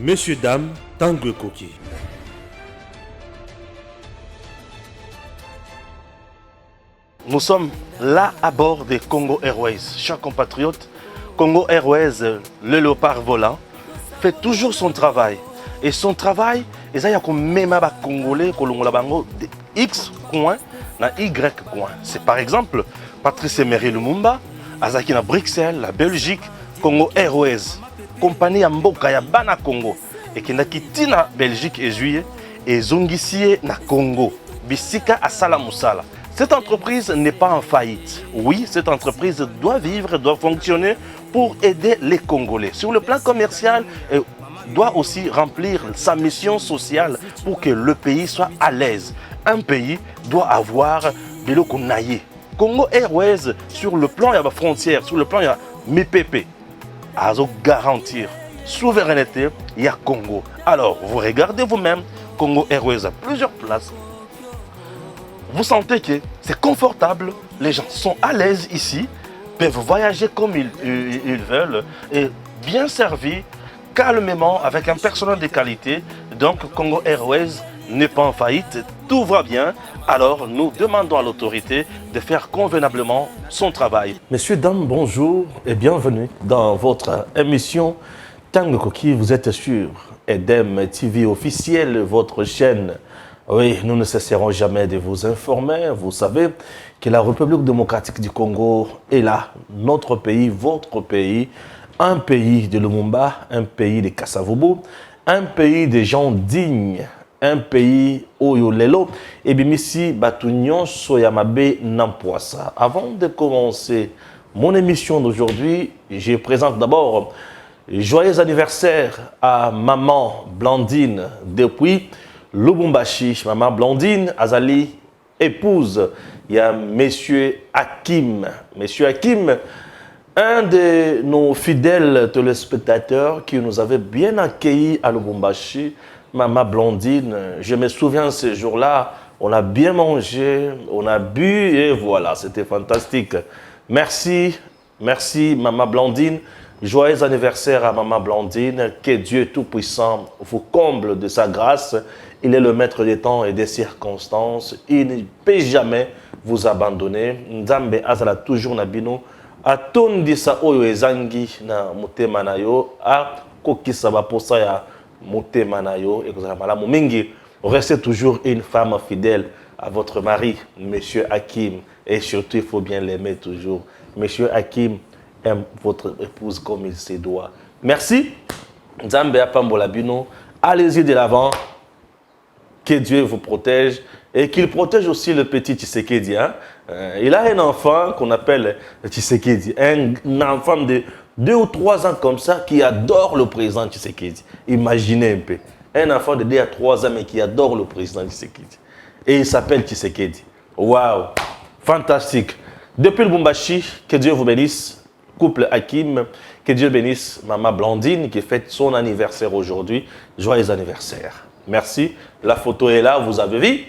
Messieurs, dames, Tanguy Koki. Nous sommes là à bord des Congo Airways. Chers compatriotes, Congo Airways, le léopard volant, fait toujours son travail. Et son travail, c'est même les Congolais de X coin na Y coin. C'est par exemple Patrice Emery Lumumba, Azaki na Bruxelles, la Belgique, Congo Airways, compagnie Mboka ya Bana Congo, et qui n'a quitté na Belgique et juillet, et Zongisie na Congo, Bisika à Salamoussala. Cette entreprise n'est pas en faillite. Oui, cette entreprise doit vivre, doit fonctionner pour aider les Congolais. Sur le plan commercial, elle doit aussi remplir sa mission sociale pour que le pays soit à l'aise. Un pays doit avoir de l'eau qu'on aille. Congo Airways, sur le plan, il y a la frontière, sur le plan, il y a MIPP. À garantir souveraineté, il y a Congo. Alors, vous regardez vous-même, Congo Airways a plusieurs places. Vous sentez que c'est confortable, les gens sont à l'aise ici, peuvent voyager comme ils veulent, et bien servis, calmement, avec un personnel de qualité. Donc Congo Airways n'est pas en faillite, tout va bien. Alors nous demandons à l'autorité de faire convenablement son travail. Messieurs, dames, bonjour et bienvenue dans votre émission Tanguy Koki. Vous êtes sur EDEM TV officiel, votre chaîne. Oui, nous ne cesserons jamais de vous informer. Vous savez que la République démocratique du Congo est là, notre pays, votre pays, un pays de Lumumba, un pays de Kasavubu, un pays de gens dignes, un pays Oyolelo et Bimisi Batunion Soyamabe Nampoisa. Avant de commencer mon émission d'aujourd'hui, je présente d'abord joyeux anniversaire à maman Blandine depuis Lubumbashi. Maman Blandine Azali, épouse, il y a monsieur Hakim. Monsieur Hakim, un de nos fidèles téléspectateurs qui nous avait bien accueillis à Lubumbashi. Maman Blandine, je me souviens ce jour-là, on a bien mangé, on a bu et voilà, c'était fantastique. Merci, merci Maman Blandine. Joyeux anniversaire à Maman Blandine. Que Dieu Tout-Puissant vous comble de sa grâce. Il est le maître des temps et des circonstances. Il ne peut jamais vous abandonner. Nzambe azala toujours na bino. Atondisa oyo ezangi na motema na yo. Akokisa baposa ya motema na yo. Ekozala malamu mingi. Restez toujours une femme fidèle à votre mari, Monsieur Hakim. Et surtout, il faut bien l'aimer toujours. Monsieur Hakim aime votre épouse comme il se doit. Merci. Nzambe apambola bino. Allez-y de l'avant. Que Dieu vous protège et qu'il protège aussi le petit Tshisekedi. Hein? Il a un enfant qu'on appelle Tshisekedi. Un enfant de 2 ou 3 ans comme ça qui adore le président Tshisekedi. Imaginez un peu. Un enfant de 2 à 3 ans mais qui adore le président Tshisekedi. Et il s'appelle Tshisekedi. Waouh! Fantastique. Depuis le Lubumbashi, que Dieu vous bénisse. Couple Hakim, que Dieu bénisse Maman Blandine qui fête son anniversaire aujourd'hui. Joyeux anniversaire. Merci. La photo est là, vous avez vu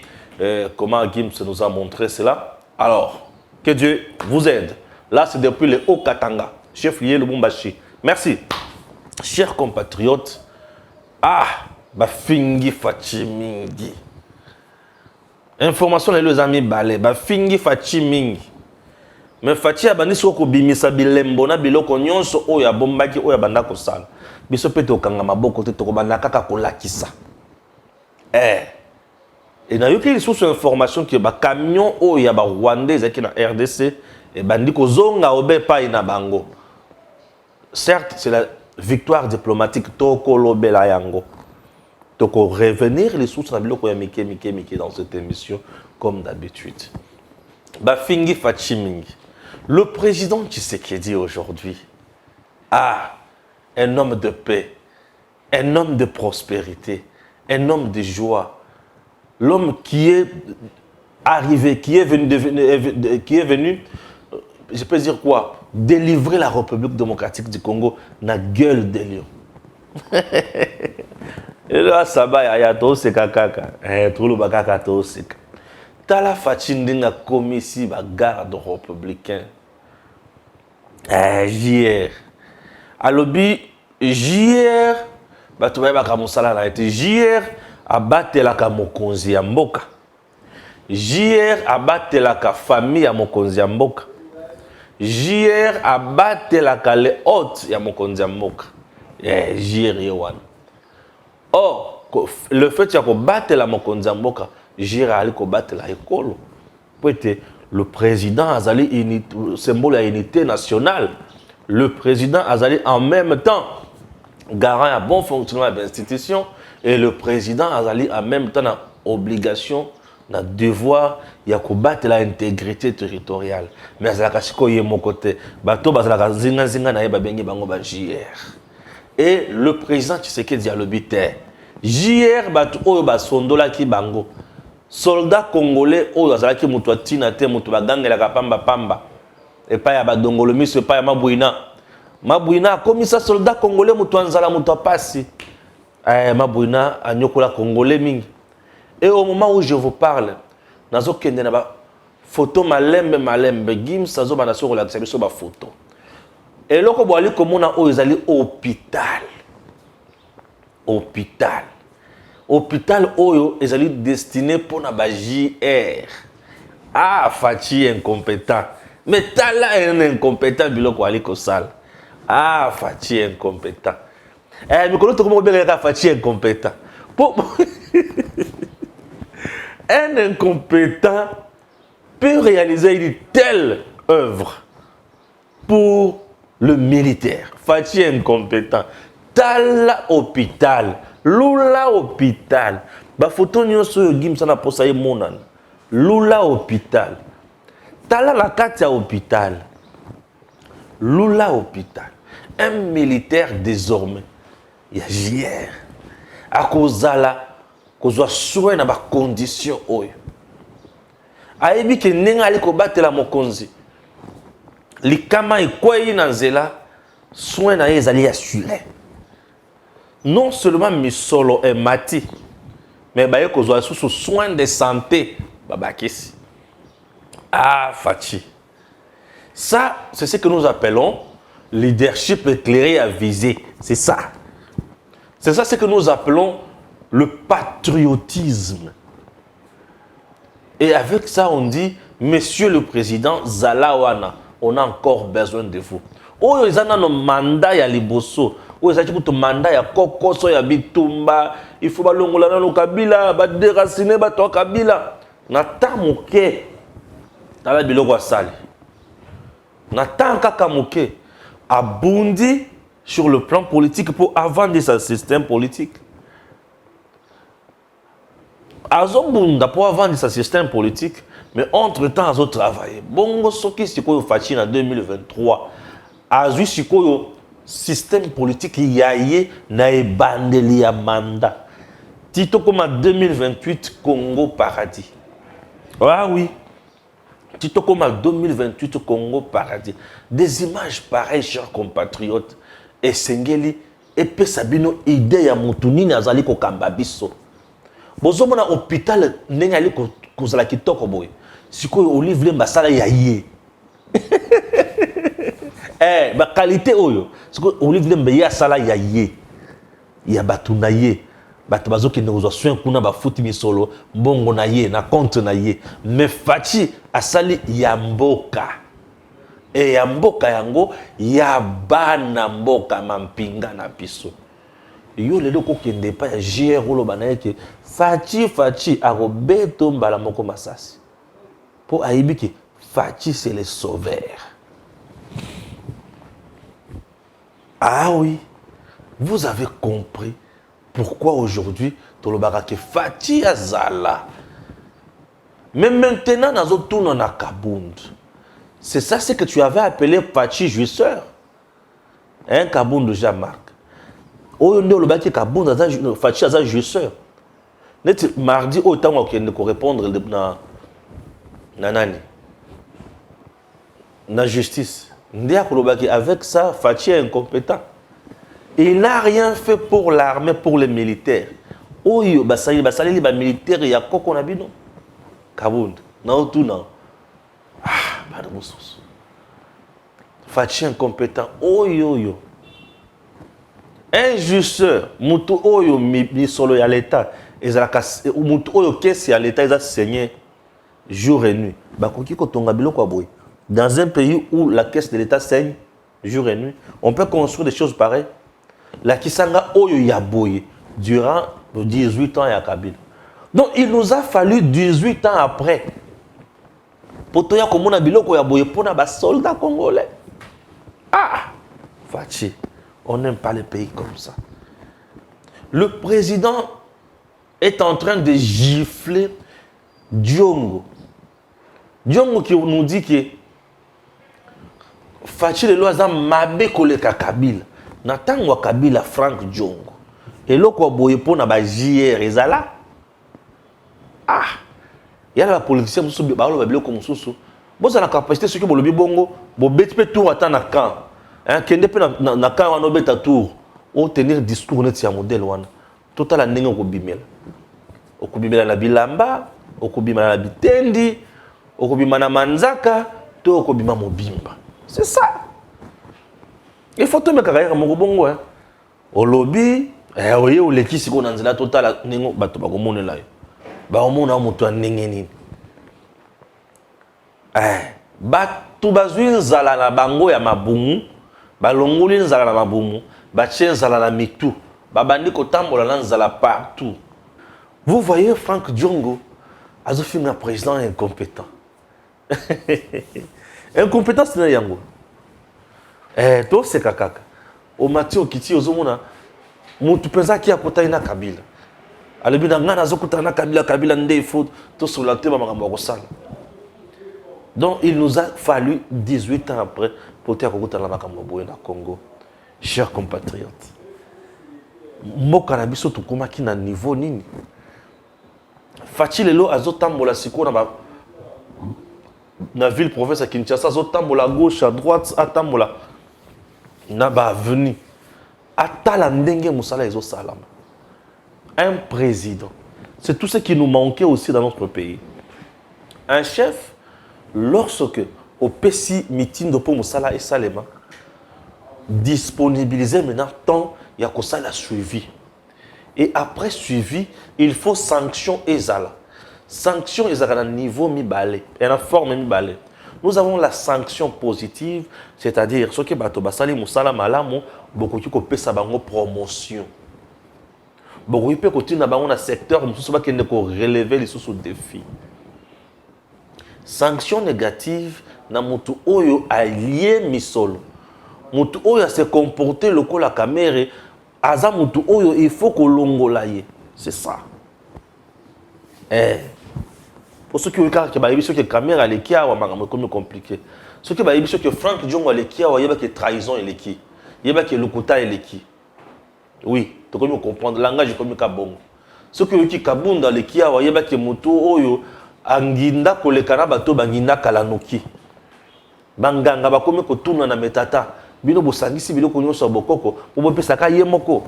comment Hakim se nous a montré cela. Alors, que Dieu vous aide. Là, c'est depuis le Haut-Katanga, chef-lieu Lubumbashi. Merci. Chers compatriotes, Bafingi Fachimingi. Information les amis balé, Bafingi Fachimingi. Mais Fachi abandi soko bimisa bilembo na biloko nyonso oyo abombaki oyo banda kosala. Biso pete okanga maboko te tokobanda kaka kolakisa. Et na yoki lisusu information que ba camion oyo ya ba Rwandais qui na RDC et bandi kozonga obe pai na bango. Certes, c'est la victoire diplomatique toko lobela yango. Toko revenir les sources na biloko ya mike dans cette émission comme d'habitude. Ba fingi fachimingi. Le président Tshisekedi aujourd'hui, un homme de paix, un homme de prospérité, un homme de joie, l'homme qui est arrivé, qui est venu, je peux dire quoi, délivrer la République démocratique du Congo na gueule de lion. Et là, ça va, il y a tout ce kaka, tout le bakaka tout ce kaka. Tala Fachindinga commissi ba garde républicain. JR. Alobi JR bato bayebaka mosala na ete JR abatelaka mokonzi ya mboka, JR abatelaka famille ya mokonzi ya mboka, JR abatelaka le hôte ya mokonzi ya mboka. JR ye wana. Or le fait ya kobatela mokonzi ya mboka, JR ali kobatela ekolo. Peut-être le président azali symbole à unité nationale. Le président azali en même temps garant à bon fonctionnement de l'institution, et le président azali en même temps na obligation, na devoir ya kobattre l'intégrité territoriale. Mais azalaka sikoye mon côté bato bazalaka zinga na yeba bengi bango ba JR. Et le président Tshisekedi alobi te JR bato oyo ba sondola ki bango soldat congolais oyo azalaki mutu atina te mutu bagangelaka pamba et pas ya badongolo miso pas ya Mabouina comme ça soldat congolais mutu anzala mutu apasi. Mabouina anyokola congolais mingi. Et au moment où je vous parle, nazo kende na ba photo malembe gim sazo bana so relaxa biso ba photo. Et loko boali komona o ezali hôpital oyo ezali destiné pour na ba JR. Ah, Fachi incompétent. Mais tala un incompétent biloko ali ko sala. Ah, Fachi incompétent. Mais comment tu comprends Fachi incompétent? Un incompétent peut réaliser une telle œuvre pour le militaire. Fachi incompétent. Tala hôpital. Lula hôpital. Ba photo nyonso yo gim sana posa ye monan. Lula hôpital. Tala la carte hôpital. Lula hôpital. Un militaire désormais. Il y a JR. À cause de la kozwa soin na ba condition oyo. Ayebi ke nenga ali ko batela mokonzi. Likama ikwei na nzela soin na ezali assuré. Non seulement misolo et mati, mais baye kozwa sous soin de santé babakisi. Ah, Fachi. Ça, c'est ce que nous appelons leadership éclairé à viser. C'est ça. C'est ça ce que nous appelons le patriotisme. Et avec ça, on dit, Monsieur le Président Zalawana, on a encore besoin de vous. Oh, ils ont un mandat ya liboso. Oh, ils ont un mandat ya kokoso ya bitumba. Il faut balongola na kabila, ba déraciner ba to kabila. Nata moke. Tala biloko asali. Nata kaka moke. Abundi sur le plan politique pour avancer ce système politique. Azobunda pour avancer ce système politique, mais entre-temps, azo travailler. Bongo soki sikoyo fachi en 2023. Azui sikoyo système politique yaye na ebandeli ya mandat. Tito comme en 2028 Congo paradis. Ah oui. Tito comme en 2028 Congo paradis. Des images pareilles, chers compatriotes. Et Sengeli et Pesabino idée ya mutuni nazali ko kambabiso. Bozo mona hôpital nengali ko kozala kitoko boy. Sikoyo Olive Mbasala yaye. Ba qualité oyo. Sikoyo Olive Mbeya sala yaye. Ya batu na ye. Batu bazoki ne kozwa soin kuna ba futi misolo mbongo na ye na compte na ye. Mais Fachi asali ya mboka. Et ya mboka yango ya bana mboka mampinga na piso. Yo lelo ko kende pa ya JR lo banaye ke Fachi arobeto mbala moko masasi. Pour aibi ke Fachi c'est le sauveur. Ah oui, vous avez compris pourquoi aujourd'hui tolobaka ke Fachi azala. Mais maintenant nazo tuna na Kabund. C'est ça ce que tu avais appelé Fachi jouisseur. Hein, Kabund de Jean-Marc. Oyo nde olobaki Kabund aza Fachi aza jouisseur. Net mardi autant okende ko répondre na nani. Na justice. Nde akolobaki avec ça Fachi est incompétent. Il n'a rien fait pour l'armée, pour les militaires. Oyo basali ba militaire ya koko na bino. Kabund na otuna. Fachi incompétent. Oh yo yo. Un justeur, mutu oyo misolo ya l'état, mutu oyo kesi ya l'état eza saigné jour et nuit. Bakoki kotonga biloko ya boye. Dans un pays où la caisse de l'état saigne jour et nuit, on peut construire des choses pareilles. La kisanga oyo ya boye durant 18 ans ya Kabila. Donc il nous a fallu 18 ans après pour toya komona biloko ya boye pona ba soldats congolais. Ah, Fachi. On n'aime pas les pays comme ça. Le président est en train de gifler Diongo. Diongo qui nous dit que Fachi le loza mabe koleka Kabila. Natangwa Kabila Frank Diongo. Et là quoi boye pona ba JR ezala. Ah. Il y a la politicien mususu ba lo ba biloko mususu. Boza na capacité ce que bolobi bongo, bo beti pe tour ata na camp. Kende pe na camp wana obeta tour. O tenir discours net ya modèle wana. Total ndenge okobimela. Okobimela na bilamba, okobimela na bitendi, okobimela na manzaka, to okobima mobimba. C'est ça. Il faut tomber carrière mon bongo hein. Au lobby, oye oleki siko na nzela total ndenge bato bakomonela yo. Ba omona moto ndenge nini. Bato bazwi nzala na bango ya mabumu, balongoli nzala na mabumu, batie nzala na mitu, babandi kotambola na nzala partout. Vous voyez Frank Diongo, azofina président incompétent. Incompétent c'est yango. To c'est kakaka. O mati okiti ozomona mutu penza ki akota ina Kabila. Alobi na ngana azokota na Kabila nde faut to solate ba makambo kosala. Donc il nous a fallu 18 ans après pour te akokota na makambo boye na Congo. Chers compatriotes. Mboka na biso tokomaki na niveau nini? Fachi lelo azotambola siko na ville province ya Kinshasa azotambola à gauche à droite atambola na ba avenue atala ndenge musala ezo salama. Un président, c'est tout ce qui nous manquait aussi dans notre pays. Un chef, lorsque au PSI meeting de pour musala et salema disponibiliser maintenant temps il y a que ça la suivi. Et après suivi, il faut sanction ezala. Sanction ezala à niveau mi-balé, et la forme mi-balé. Nous avons la sanction positive, c'est-à-dire ce que bato basali musala malamu, beaucoup qui kopé sa bango promotion. Beaucoup qui peut continuer na bango na secteur, mususu ba kende ko relever les sous défis. Sanction négative na mutu oyo allié misolo. Mutu oyo se comporter le ko la caméra. Aza mutu oyo il faut que longola ye. C'est ça. Pour ceux qui ont dit que la caméra est compliqué. Ceux qui ont dit que Frank Diongo est que trahison est qui. Il y a que Lokuta est qui. Oui, tu peux comprendre. Le langage est comme bon. Ceux qui ont dit que Kabunda est qui. Il y a que mutu oyo anginda kolekana bato banginda kalanoki. Banganga bakome ko tuna na metata. Bino bosangisi biloko nyonso bokoko obopesaka ye moko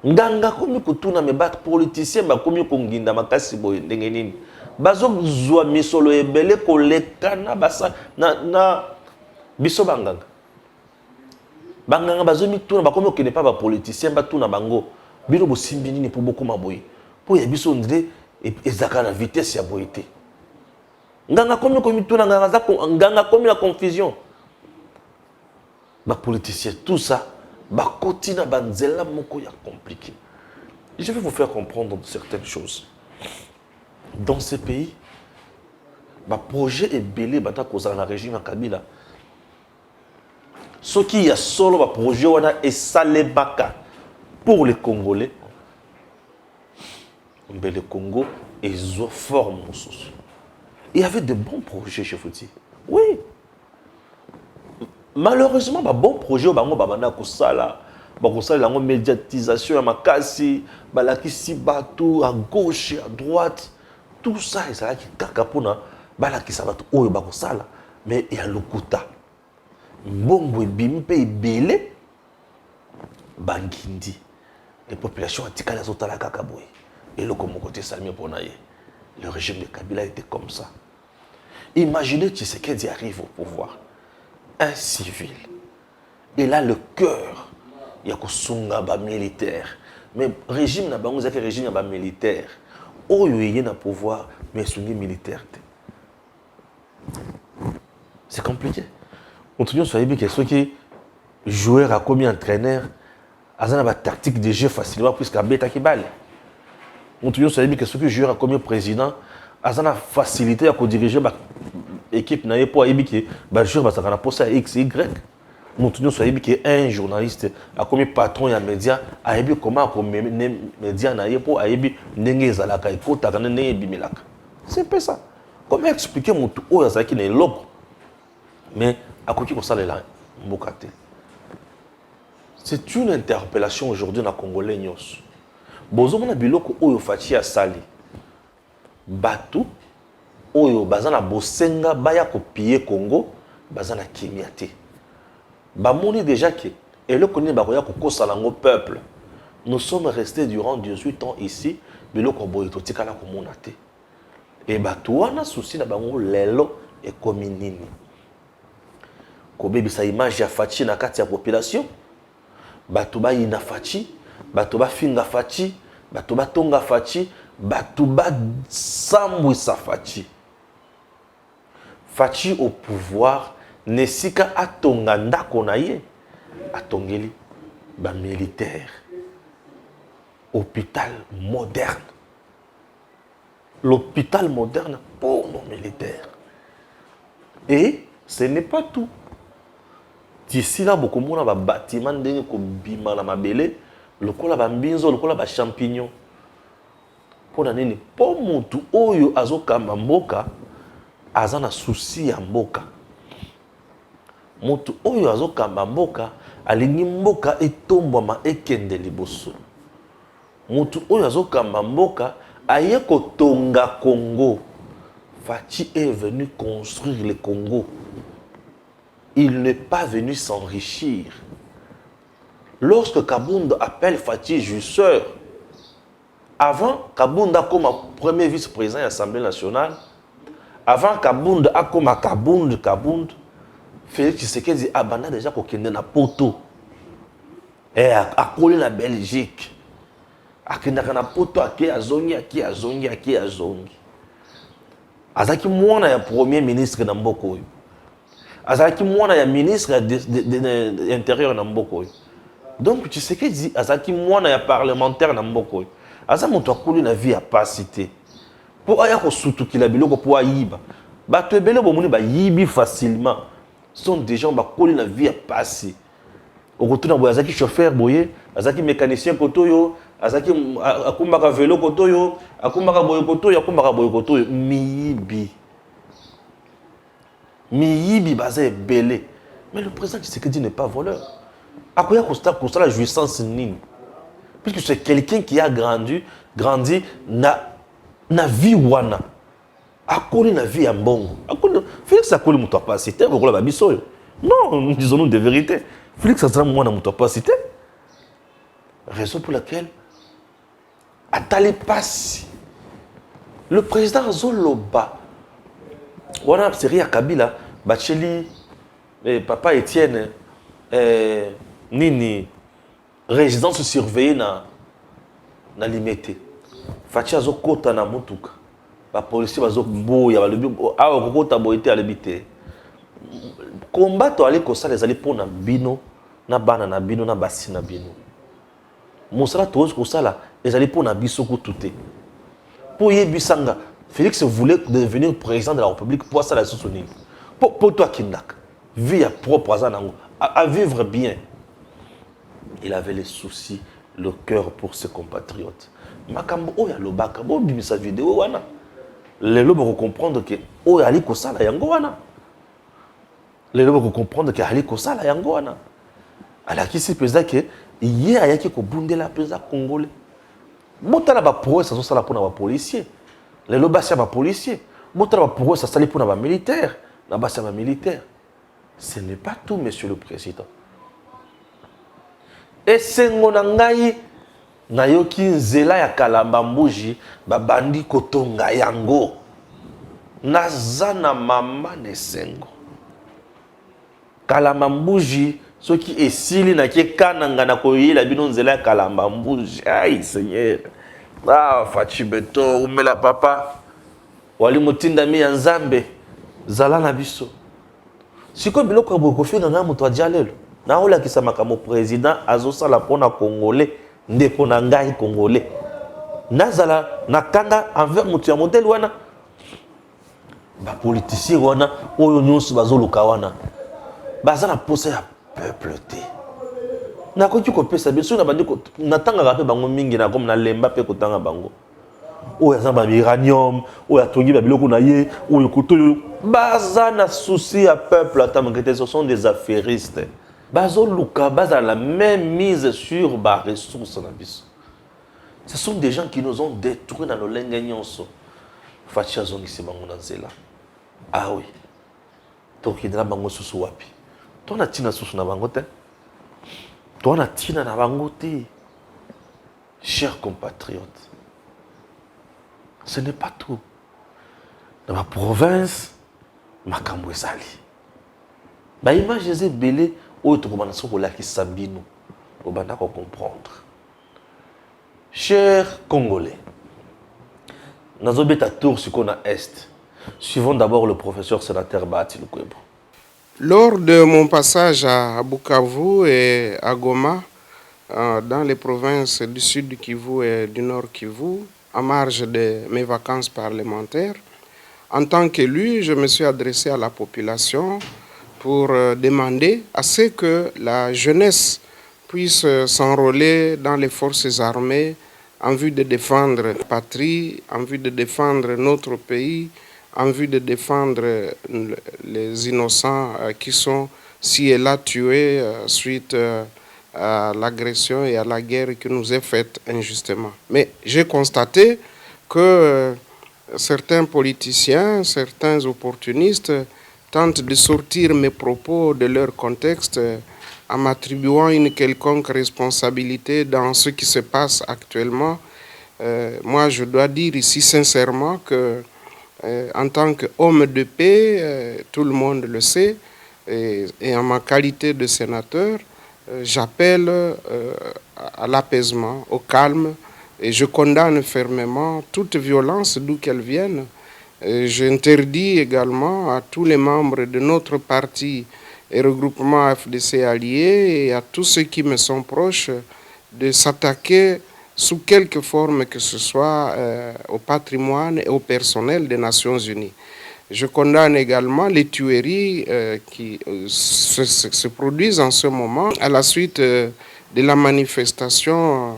nganga komi kutuna me bat politicien ba komi konginda makasi boye ndenge nini bazo zwa misolo ebele kolekana basa na biso banganga bazo mituna ba komi okene pa ba politicien ba tuna bango bino bosimbi nini po bokoma boye po ya biso ndre ezaka na vitesse ya boyete nganga komi tuna nganga komi la confusion. Les politiciens, tout ça, continue à banzela moko ya compliqué. Je vais vous faire comprendre certaines choses. Dans ces pays, le projet est belé dans le régime de Kabila. Ce qui y a solo le projet est salébaka pour les Congolais. Mais le Congo est forme. Il y avait de bons projets, je vous dis. Oui. Malheureusement, bon projet, babanda kosala, la médiatisation ya makasi, balakisi bato à gauche et à droite, tout ça et ça qui kakapona, balakisa bato oyo bakosala, mais il y a lokuta. Mbongo bimpe belé bangindi. Les populations antikala zotala kakaboy. Et le comme côté salmé ponaye. Le régime de Kabila était comme ça. Imaginez Tshisekedi arrive au pouvoir. Un civil. Il a le cœur ya kosunga ba militaire. Mais régime na bango zaki régime ya ba militaire. Oyo yé na pouvoir mais sungi militaire. C'est compliqué. On te dit sur que ceux qui joueur a commis entraîneur, azana ba tactique de jeu facilement puisqu'à bêta qui balle. On te dit sur que ceux qui joueur a commis président, azana facilité à co-diriger ba équipe na pour que ba joueur ba sakana poste à X Y. On te dit sur que un journaliste a commis patron ya média a ebi comment ko média na pour a ebi ndenge ezalaka ekota kana ndenge bimelaka. C'est pas ça. Comment expliquer mon tout oyo azaki na eloko mais à quoi qu'on s'allait là, c'est une interpellation aujourd'hui dans Congolais nyos. Bozo mona biloko oyo fachi ya sali. Batu oyo bazana bosenga baya kopier Congo, bazana kimiate. Ba moni déjà que et le connaît ba koya kokosa lango peuple. Nous sommes restés durant 18 ans ici, biloko boyo to tikala ko monate. Et batu wana souci na bango lelo et kominini. Kobebisa image ya fachi na kati ya population bato ba ina fachi bato ba finga fachi bato ba tonga fachi bato ba sambwisa fachi fachi au pouvoir nesika atonga ndako na ye atongeli ba militaire hôpital moderne l'hôpital moderne pour nos militaires et ce n'est pas tout. D'ici là, beaucoup de monde a bâtiment de bima na mabele, le kola ba mbinzo, le kola ba champignon. Pour nani pour mutu oyo azoka mboka, azana souci ya mboka. Mutu oyo azoka mboka, alingi mboka etombwa ma ekende liboso. Mutu oyo azoka mboka, aye kotonga Congo. Fachi est venu construire le Congo. Il n'est pas venu s'enrichir. Lorsque Kabunda appelle Fachi jouisseur, avant Kabunda comme premier vice-président de l'Assemblée nationale, avant Kabunda comme Kabunda, Félix Tshisekedi dit abandonné déjà qu'on kende na poto et a collé la Belgique. A kende na poto aki azongi. Azaki mwana ya premier ministre na mboko oyo. Azaki mwana ya ministre de l'intérieur na mboko. Donc tu sais que dit azaki mwana ya parlementaire na mboko. Aza moto akuli na vie ya pasité. Pour aya ko sutukila biloko pour ayiba. Ba to ebele bomoni ba yibi facilement. Sont des gens ba koli na vie ya passé. Okotuna boya azaki chauffeur boye, azaki mécanicien kotoyo, azaki akumbaka vélo kotoyo, akumbaka boye kotoyo, miyibi bazé belé. Mais le président Tshisekedi n'est pas voleur. Akoya constat la jouissance nini. Puisque c'est quelqu'un qui a grandi na vie wana. Akoli na vie ya mbongo. Félix akoli muto apacité, bokola babiso. Non, disons-nous de vérité. Félix a mwana muto apacité. Raison pour laquelle atali pasi. Le président Zoloba wana série à Kabila, Bacheli, papa Étienne, nini résidence surveillée na limité. Fachi azo kota na mutuka. Ba policier bazo boya balobi awa kokota boyete alebité. Combattre ali ko sala ezali pona bino na bana na bino na basi na bino. Mosala tozo ko sala ezali pona biso ko tuté. Pour yebisanga Félix voulait devenir président de la République pour ça la soutenir. Pour toi Kindak, vie à propre à vivre bien. Il avait les soucis, le cœur pour ses compatriotes. Makambo oya lobaka bo bimisa vidéo wana. Les lobes vont comprendre que oya ali ko sala yango wana. Les lobes vont comprendre que ali ko sala yango wana. Ala kisi pesa que yé ayaki ko bundela pesa congolais. Motala ba pro ça sala pour na ba policier. Les lobas ba policier. Motala ba pro ça sala pour na ba militaire. Na ba militaire. Ce n'est pas tout, monsieur le président. Et c'est mon ngai nayoki nzela ya kalamba mbuji babandi kotonga yango. Nazana mama nesengo. Kalamba mbuji Ce qui est sili na qui kananga na koyela bino nzela kalamba mbouge. Aïe Seigneur. Ah Fachi Beto umela papa. Wali mutinda mi ya Nzambe. Zala na biso. Siko biloko boko finga na muto adjalelo. Na ola kisamaka mo président azosala pona congolais ndeko na ngai congolais. Nazala nakanga envers mutu ya modèle wana. Ba politicien wana oyo nyonso bazoluka wana. Baza na posa ya peuple te. Na ko ko pesa biso na bandiko natanga ka pe bango mingi na comme na lemba pe kotanga bango. Oyo za ba uranium, oyo atongi ba biloko na ye, oyo kotoyo baza na souci ya peuple atamangete, ce sont des affairistes. Bazoluka baza la même mise sur ba ressources na biso. Ce sont des gens qui nous ont détruits dans le lengenyonso. Fatia zongisi bango na nzela. Ah oui. Donc il y a bango susu wapi. Toi na tina susu na bango te. Toi na tina na bango te. Chers compatriotes. Ce n'est pas tout. Dans ma province, makambo ezali. Ba image eze belé oyo tokomana soko la ki sabino. Obanda ko comprendre. Chers Congolais, nous avons un tour sur la Est. Suivons d'abord le professeur sénateur Bahati Lukwebo. Lors de mon passage à Bukavu et à Goma, dans les provinces du sud du Kivu et du nord Kivu, à marge de mes vacances parlementaires, en tant qu'élu, je me suis adressé à la population pour demander à ce que la jeunesse puisse s'enrôler dans les forces armées en vue de défendre la patrie, en vue de défendre notre pays, en vue de défendre les innocents qui sont ci et là tués suite à l'agression et à la guerre qui nous est faite injustement. Mais j'ai constaté que certains politiciens, certains opportunistes tentent de sortir mes propos de leur contexte en m'attribuant une quelconque responsabilité dans ce qui se passe actuellement. Moi, je dois dire ici sincèrement que, en tant qu'homme de paix, tout le monde le sait, et en ma qualité de sénateur, j'appelle à l'apaisement, au calme, et je condamne fermement toute violence d'où qu'elle vienne. J'interdis également à tous les membres de notre parti et regroupement FDC alliés et à tous ceux qui me sont proches de s'attaquer sous quelque forme que ce soit au patrimoine et au personnel des Nations Unies. Je condamne également les tueries qui se produisent en ce moment à la suite de la manifestation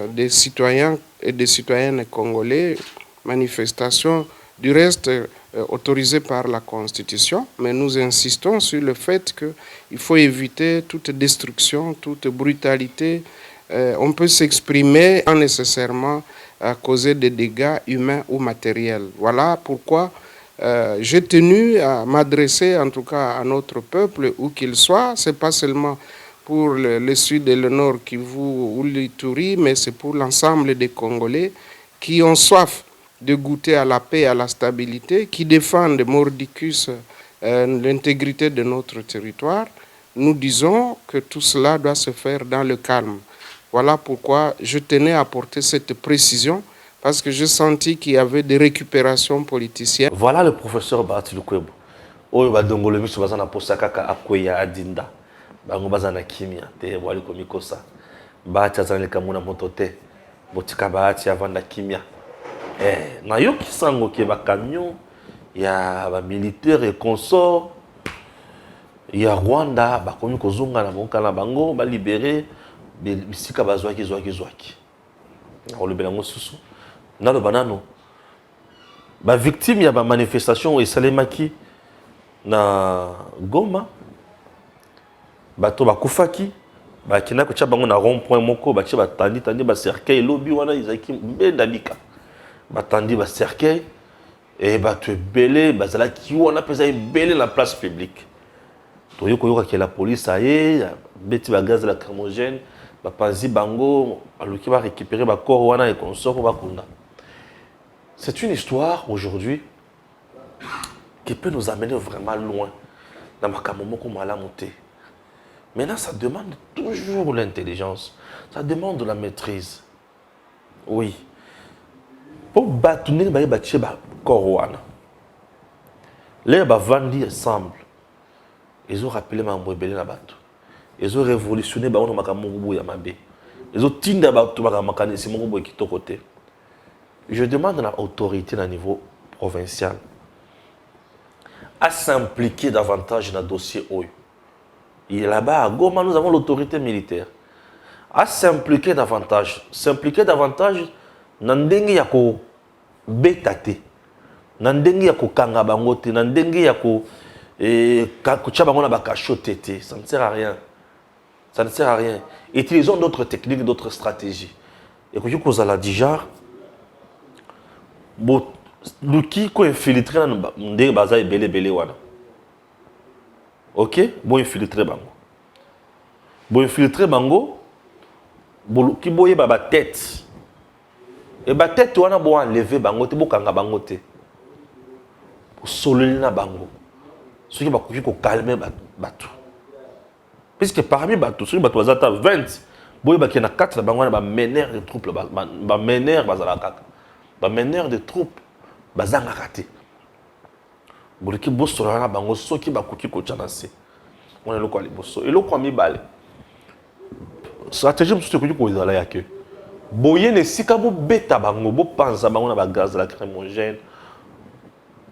des citoyens et des citoyennes congolais, manifestation du reste autorisée par la Constitution, mais nous insistons sur le fait qu'il faut éviter toute destruction, toute brutalité. On peut s'exprimer sans nécessairement causer des dégâts humains ou matériels. Voilà pourquoi j'ai tenu à m'adresser en tout cas à notre peuple, où qu'il soit. Ce n'est pas seulement pour le sud et le nord Kivu ou l'Ituri, mais c'est pour l'ensemble des Congolais qui ont soif de goûter à la paix et à la stabilité, qui défendent mordicus l'intégrité de notre territoire. Nous disons que tout cela doit se faire dans le calme. Voilà pourquoi je tenais à apporter cette précision, parce que j'ai senti qu'il y avait des récupérations politiciennes. Voilà le professeur Bahati Lukwebo. Oyo badongolo miso bazana posa kaka akweya adinda. Bango bazana kimia te wali komikosa. Bahati azana kamuna motote. Botika Bahati avanda kimia. Na yoki sango ke ba camion ya ba militaire et consort ya Rwanda ba komi kozunga na bonka na bango ba libérer bisika bazwaki zwaki. On le belango susu. Na le banano. Ba victime ya ba manifestation et salemaki na Goma. Bato ba kufaki ba kina ko bango na rond-point moko ba ba tandi ba cercueil lobi wana izaki mbenda bika. Batandi ba cercueil et bato belé bazala ki wana pesa belé la place publique. Toyoko yoka que la police aye beti ba gaz lacrymogène ba panzi bango aluki ba récupérer ba corps wana et consort ba kunda. C'est une histoire aujourd'hui qui peut nous amener vraiment loin dans ma kamomoko malamu te. Maintenant, ça demande toujours l'intelligence. Ça demande de la maîtrise. Oui. Pour battre, il y a des corps. Les Bavandi ensemble. Ils ont rappelé ma rebelle na bato. Ils ont révolutionné ba ono makamungu ya mabe. Ils ont tinda ba to makamanisi mungu qui to côté. Je demande à l'autorité à niveau provincial à s'impliquer davantage dans le dossier OU. Et là-bas, à Goma, nous avons l'autorité militaire. À s'impliquer davantage. S'impliquer davantage dans le yako betate. Dans le yako kanga bangote. Dans le yako kucha bangona bakachotete. Ça ne sert à rien. Ça ne sert à rien. Utilisons d'autres techniques, d'autres stratégies. Et que vous avez déjà, Luki ko infiltré na ndenge baza ebele wana. OK? Bo infiltré bango. Bo infiltré bango. Bo ki boye ba tête. Et ba tête wana bo enlever bango te bo kanga bango te. Bo sololi na bango. Ceux qui ba koki ko calmer bato. Puisque parmi bato, ceux qui bato bazata 20, boye ba kena 4 bango wana ba meneur de troupes ba meneur bazala kaka. Ba meneur de troupes bazanga kate boliki bosso na bango soki bakoki ko tchanase on eloko ali bosso eloko mibale stratégie mususu koki ko ezala yake boye ne sika bo beta bango bo panza bango na ba gaz lacrymogène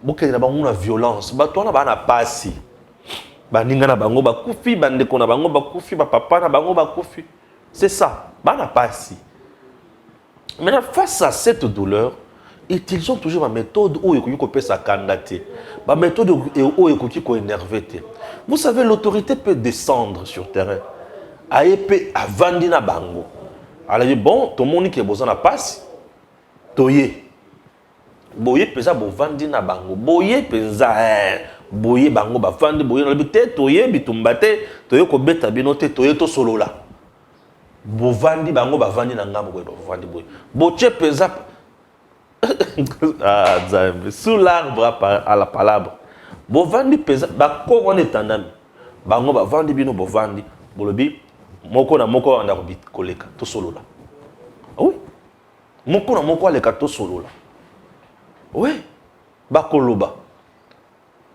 bo kena bango na violence bato na bana pasi baninga na bango bakufi bandeko na bango bakufi ba papa na bango bakufi c'est ça bana pasi. Maintenant face à cette douleur utilisons toujours ma méthode où il faut que ça candidater. Ma méthode où il faut énerver. Vous savez, l'autorité peut descendre sur le terrain. Aïe à Vandina Bango. Alors bon, tout le monde qui est besoin de passe. Toye. Boye pesa bo Vandina Bango. Boye pesa boye bango ba Vandi boye na bité toye bitumbate toye ko beta binote toye to solo là. Bo Vandi bango ba Vandi na ngambo ko ba Vandi boye. Boche pesa ah, sous l'arbre à la palabre. Bovandi pesa, ba korone tandami. Bango ba vandi bino bovandi, bolobi moko na moko anda ko bit koleka to solo là. Oui. Moko na moko aleka to solo là. Oui. Ba koloba.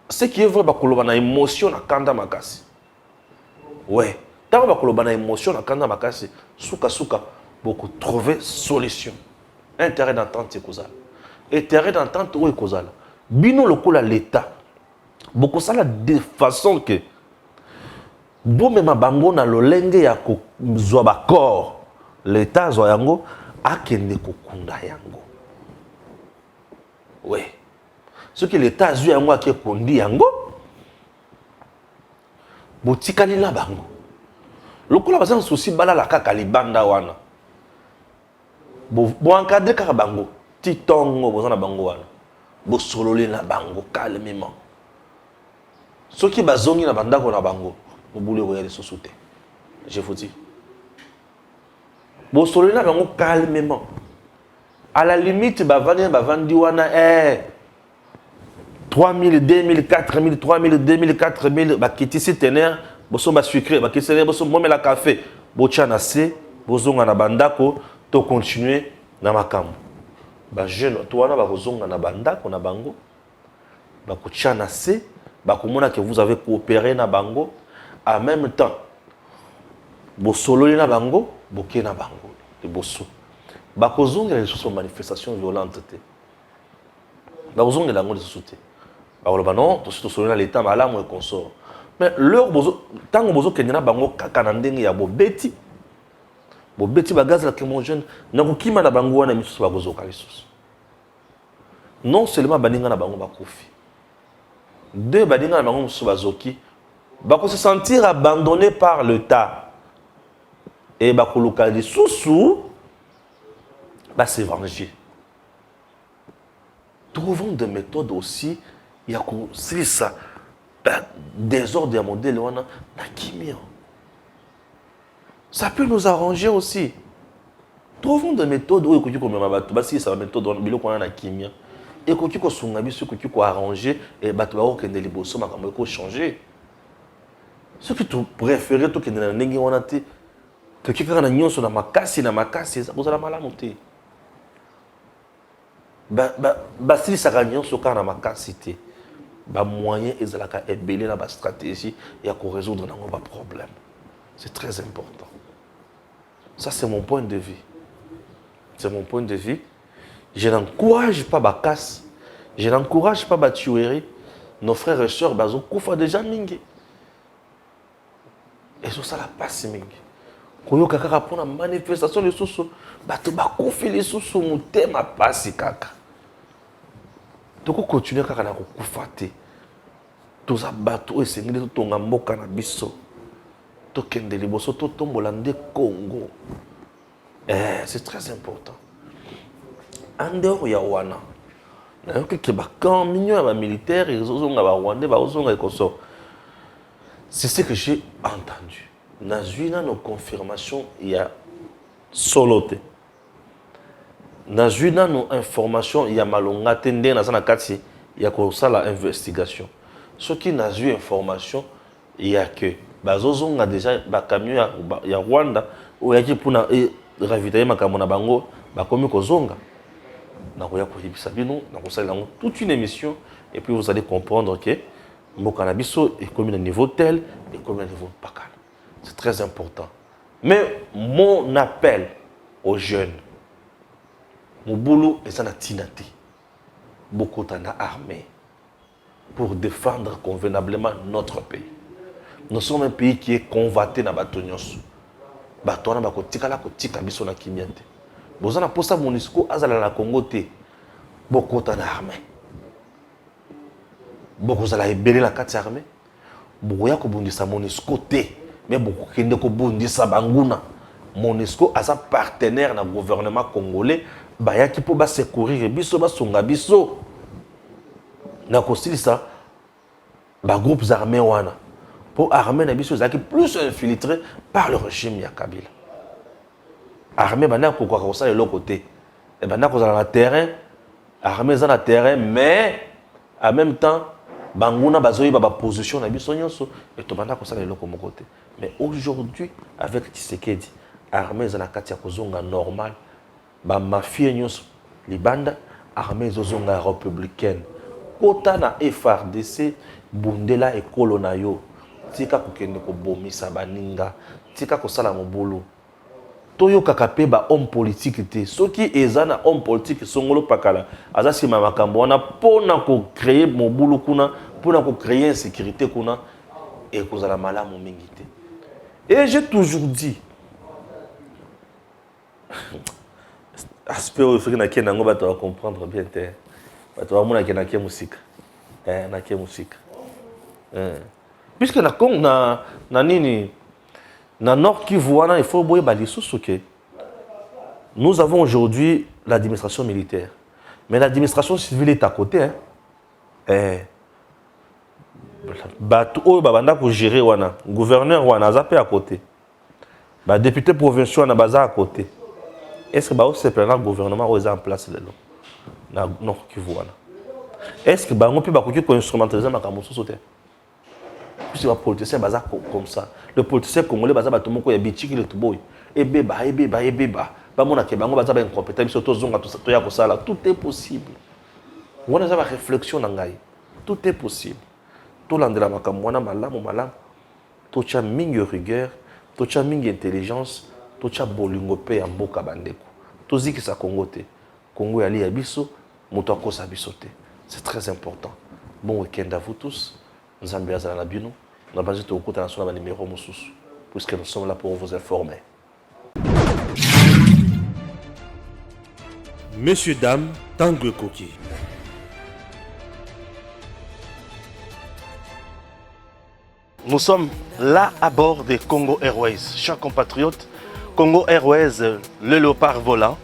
Ce qui est vrai ba koloba na émotion na kanda makasi. Ouais. Tant ba koloba na émotion na kanda makasi, suka beaucoup trouver solution. Intérêt d'entente kozala. Intérêt d'entente ou kozala. Bino lokola l'état. Beaucoup ça de façon que bo mema bango na lolenge ya ko zwa ba corps l'état zo yango akende ko kunda yango. Ouais. Ce que l'état zo yango akekondi yango botikali na bango. Lokola bazan souci bala la kaka libanda wana. Bo encadrer kaka bango titongo bozana bango wana bo sololi na bango calmement soki bazongi na bandako na bango bo boule ko yele sosute je vous dis bo sololi na bango calmement à la limite bavandi wana 3000 2000 4000 3000 2000 4000 bakiti sitener boso ba sucré bakiti sitener boso momela café bo tchana se bozonga na bandako to continuer na makambo ba jeune to wana ba kozonga na bandako na bango ba kuchana se ba komona que vous avez coopéré na bango en même temps bo sololi na bango boké na bango de bosso ba kozonga les sous manifestations violentes te ba kozonga la ngoli société ba loba non to sololi na l'état malamu et consort mais leur bozo tango bozo kenyana bango kaka na ndenge ya bobeti bo beti ba gaz lacrymogène na kokima na bango wana misusu ba kozoka lisusu non seulement baninga na bango bakufi deux baninga na bango misusu bazoki ba ko se sentir abandonné par l'état et ba koluka lisusu ba se venger. Trouvons des méthodes aussi ya ko ça désordre ya modèle wana na kimia. Ça peut nous arranger aussi. Trouvons des méthodes où il faut si ça méthode dans le qu'on a na kimia et qu'il faut sunga biso qu'il faut arranger et battre que les bosso makambo ko changer. Ce que tu préfères, tu kende na ndenge wana te. To kika na nyonso na makasi ça vous la malamu te. Si ça gagne nyonso kana makasi te. Ba moyen ezalaka ebele na ba stratégie ya ko résoudre nango ba problème. C'est très important. Ça c'est mon point de vue. C'est mon point de vue. Je n'encourage pas ba casse. Je n'encourage pas ba tuerie. Nos frères et sœurs bazo kufa déjà mingi. Et ça la passe mingi. Koyo kaka pour la manifestation de soso bato ba kufi les soso mutema passe kaka. Toko continuer kaka na kufa te. Toza bato esengeli to tonga mboka na biso. To kende liboso to tombola nde Congo. C'est très important. En dehors ya wana. Na yoki ke ba camp mignon ba militaire et zozonga ba Rwandais ba ozonga ekoso. C'est ce que j'ai entendu. Nazwina nos confirmations il y a solote. Nazwina nos informations il y a malonga tende na sana kati il y a ko sala investigation. Ce qui nazwi information il y a que bazozonga déjà ba camion ya Rwanda ou ya ki puna ravitailler makambo na bango ba komi kozonga. Na koya ko yibisa bino na ko sala toute une émission et puis vous allez comprendre que mboka na biso est comme à niveau tel et comme à niveau pakal. C'est très important. Mais mon appel aux jeunes, mon boulot est en atinati. Beaucoup en armée pour défendre convenablement notre pays. Nous sommes un pays qui est convoité na batonyos. Batona ba kotika la kotika biso na kimiate. Bozana posa MONUSCO azala na Congo te. Beaucoup en armée. Beaucoup zala ebele la kati armée. Beaucoup ya ko bundisa MONUSCO te. Mais beaucoup kende ko bundisa banguna. MONUSCO a sa partenaire na gouvernement congolais baya ki po ba secourir biso ba songa biso. Na ko ça ba groupes armés wana. Pour armée na biso zaki plus infiltré par le régime ya Kabila. Armée bana ko kwa ça de l'autre côté. Et bana ko na terrain, armée za na terrain mais en même temps banguna bazoyi ba position na biso nyonso et to bana ko ça de l'autre côté. Mais aujourd'hui avec Tshisekedi, armée za na kati ya kozonga normal, ba mafia nyonso libanda, armée zozonga républicaine. Kota na FRDC bundela ekolo na yo. Tika kokende ko bomisa baninga, tika ko sala mobulu. Toyo kakape ba homme politique te. Soki ezana homme politique songolo pakala, azasi makambo wana pona ko créer mobulu kuna, pona ko créer insécurité kuna et kozala malamu mingi te. Et j'ai toujours dit aspect où il faut que na ngo bato va comprendre bien te. Bato va mona ke na ke musika. Na ke musika. Puisque na Congo na nini na Nord Kivu wana il faut boye balisusu ke nous avons aujourd'hui l'administration militaire. Mais l'administration civile est à côté bato oyo babanda ko gérer wana gouverneur wana zape à côté. Ba député provinciaux wana baza à côté. Est-ce que ba se plaindre gouvernement oyo en place lelo na Nord Kivu wana? Est-ce que bango pe bakoki ko instrumentaliser makambo soso te? Si les politiciens baza comme ça, le politicien congolais baza batomoko ya bitiki le tuboy, ebeba. Ba mona ke bango baza ba incompétent biso to zonga to ya ko sala, tout est possible. On a une réflexion na ngai. Tout est possible. To landela makambo wana malamu, to cha mingi rigueur, to cha mingi intelligence, to cha bolingo pe ya mboka bandeko. To zikisa Congo te. Congo ya li ya biso, moto akosa biso te. C'est très important. Bon week-end à vous tous. Nous sommes bien à la bino. Nous avons besoin de vous sur numéro Moussous, puisque nous sommes là pour vous informer. Messieurs, dames, Tanguy Koki. Nous sommes là à bord des Congo Airways. Chers compatriotes, Congo Airways, le léopard volant,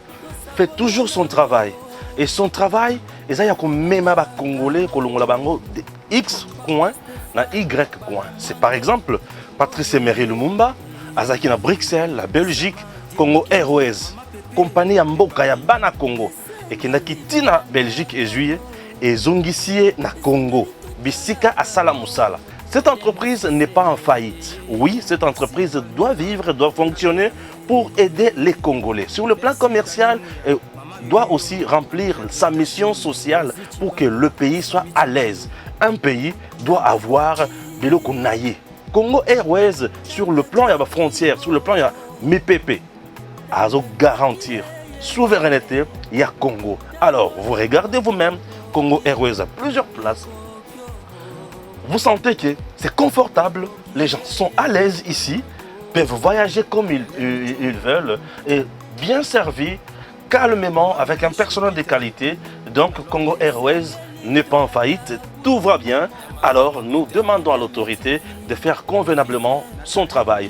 fait toujours son travail. Et son travail, il y a même des Congolais qui ont X coin na Y coin. C'est par exemple Patrice Emery Lumumba, Azaki na Bruxelles, la Belgique, Congo Airways, compagnie ya mboka ya bana Congo. Et qui n'a quitté na Belgique et juillet et zongisie na Congo. Bisika asala musala. Cette entreprise n'est pas en faillite. Oui, cette entreprise doit vivre, doit fonctionner pour aider les Congolais. Sur le plan commercial, elle doit aussi remplir sa mission sociale pour que le pays soit à l'aise. Un pays doit avoir de l'okonaye. Congo Airways, sur le plan de la frontière, sur le plan de MIPP, a garantir souveraineté, il y a Congo. Alors, vous regardez vous-même, Congo Airways a plusieurs places. Vous sentez que c'est confortable, les gens sont à l'aise ici, peuvent voyager comme ils veulent et bien servis, calmement, avec un personnel de qualité. Donc, Congo Airways n'est pas en faillite, tout va bien. Alors, nous demandons à l'autorité de faire convenablement son travail.